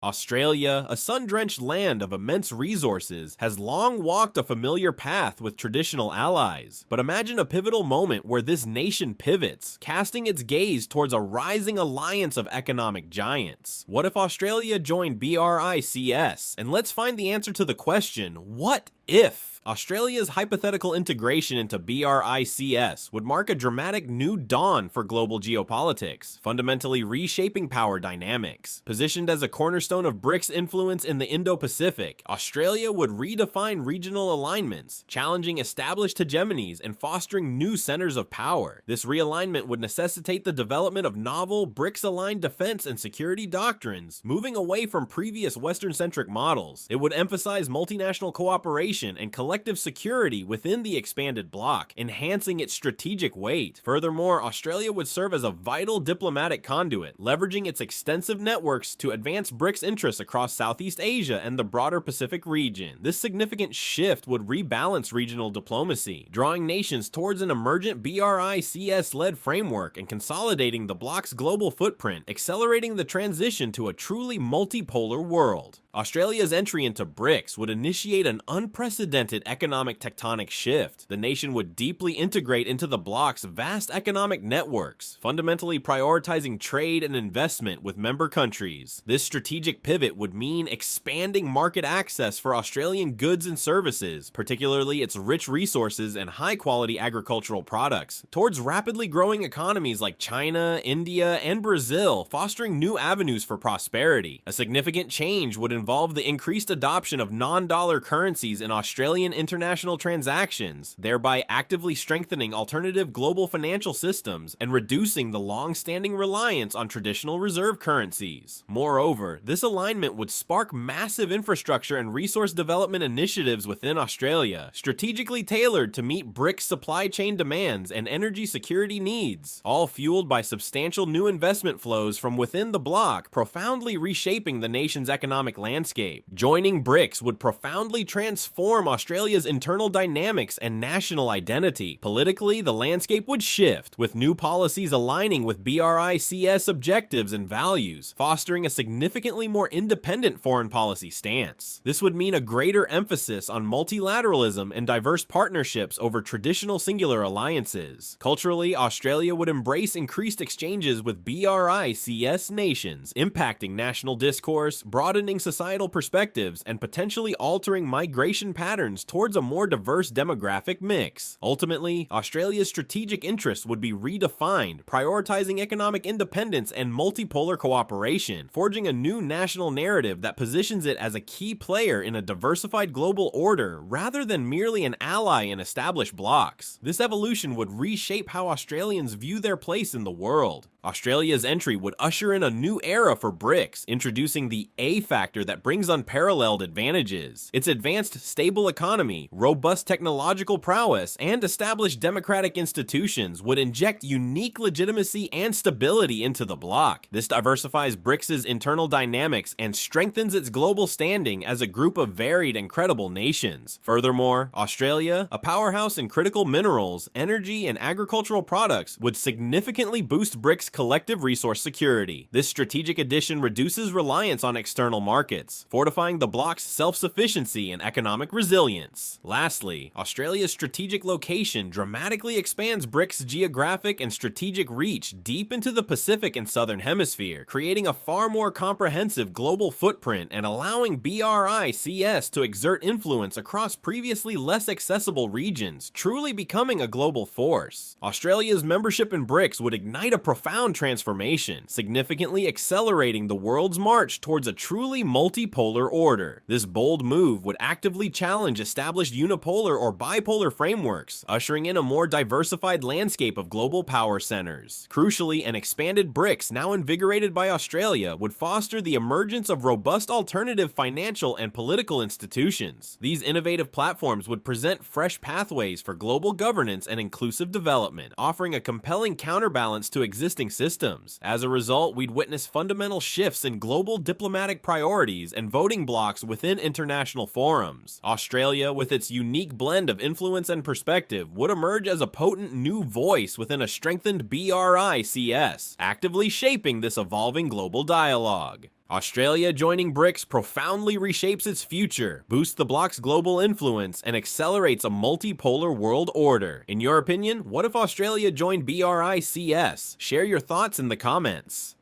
Australia, a sun-drenched land of immense resources, has long walked a familiar path with traditional allies. But imagine a pivotal moment where this nation pivots, casting its gaze towards a rising alliance of economic giants. What if Australia joined BRICS? And let's find the answer to the question, what if? Australia's hypothetical integration into BRICS would mark a dramatic new dawn for global geopolitics, fundamentally reshaping power dynamics. Positioned as a cornerstone of BRICS influence in the Indo-Pacific, Australia would redefine regional alignments, challenging established hegemonies and fostering new centers of power. This realignment would necessitate the development of novel, BRICS-aligned defense and security doctrines, moving away from previous Western-centric models. It would emphasize multinational cooperation and collective security within the expanded bloc, enhancing its strategic weight. Furthermore, Australia would serve as a vital diplomatic conduit, leveraging its extensive networks to advance BRICS interests across Southeast Asia and the broader Pacific region. This significant shift would rebalance regional diplomacy, drawing nations towards an emergent BRICS-led framework and consolidating the bloc's global footprint, accelerating the transition to a truly multipolar world. Australia's entry into BRICS would initiate an unprecedented economic tectonic shift. The nation would deeply integrate into the bloc's vast economic networks, fundamentally prioritizing trade and investment with member countries. This strategic pivot would mean expanding market access for Australian goods and services, particularly its rich resources and high-quality agricultural products, towards rapidly growing economies like China, India, and Brazil, fostering new avenues for prosperity. A significant change would involve the increased adoption of non-dollar currencies in Australian international transactions, thereby actively strengthening alternative global financial systems and reducing the long-standing reliance on traditional reserve currencies. Moreover, this alignment would spark massive infrastructure and resource development initiatives within Australia, strategically tailored to meet BRICS supply chain demands and energy security needs, all fueled by substantial new investment flows from within the bloc, profoundly reshaping the nation's economic landscape. Joining BRICS would profoundly transform Australia's internal dynamics and national identity. Politically, the landscape would shift, with new policies aligning with BRICS objectives and values, fostering a significantly more independent foreign policy stance. This would mean a greater emphasis on multilateralism and diverse partnerships over traditional singular alliances. Culturally, Australia would embrace increased exchanges with BRICS nations, impacting national discourse, broadening societal perspectives, and potentially altering migration patterns towards a more diverse demographic mix. Ultimately, Australia's strategic interests would be redefined, prioritizing economic independence and multipolar cooperation, forging a new national narrative that positions it as a key player in a diversified global order rather than merely an ally in established blocs. This evolution would reshape how Australians view their place in the world. Australia's entry would usher in a new era for BRICS, introducing the A factor that brings unparalleled advantages. Its advanced, stable economy, robust technological prowess, and established democratic institutions would inject unique legitimacy and stability into the bloc. This diversifies BRICS's internal dynamics and strengthens its global standing as a group of varied and credible nations. Furthermore, Australia, a powerhouse in critical minerals, energy, and agricultural products, would significantly boost BRICS' collective resource security. This strategic addition reduces reliance on external markets, fortifying the bloc's self-sufficiency and economic resilience. Lastly, Australia's strategic location dramatically expands BRICS' geographic and strategic reach deep into the Pacific and Southern Hemisphere, creating a far more comprehensive global footprint and allowing BRICS to exert influence across previously less accessible regions, truly becoming a global force. Australia's membership in BRICS would ignite a profound transformation, significantly accelerating the world's march towards a truly multipolar order. This bold move would actively challenge established unipolar or bipolar frameworks, ushering in a more diversified landscape of global power centers. Crucially, an expanded BRICS, now invigorated by Australia, would foster the emergence of robust alternative financial and political institutions. These innovative platforms would present fresh pathways for global governance and inclusive development, offering a compelling counterbalance to existing systems. As a result, we'd witness fundamental shifts in global diplomatic priorities and voting blocs within international forums. Australia, with its unique blend of influence and perspective, would emerge as a potent new voice within a strengthened BRICS, actively shaping this evolving global dialogue. Australia joining BRICS profoundly reshapes its future, boosts the bloc's global influence, and accelerates a multipolar world order. In your opinion, what if Australia joined BRICS? Share your thoughts in the comments.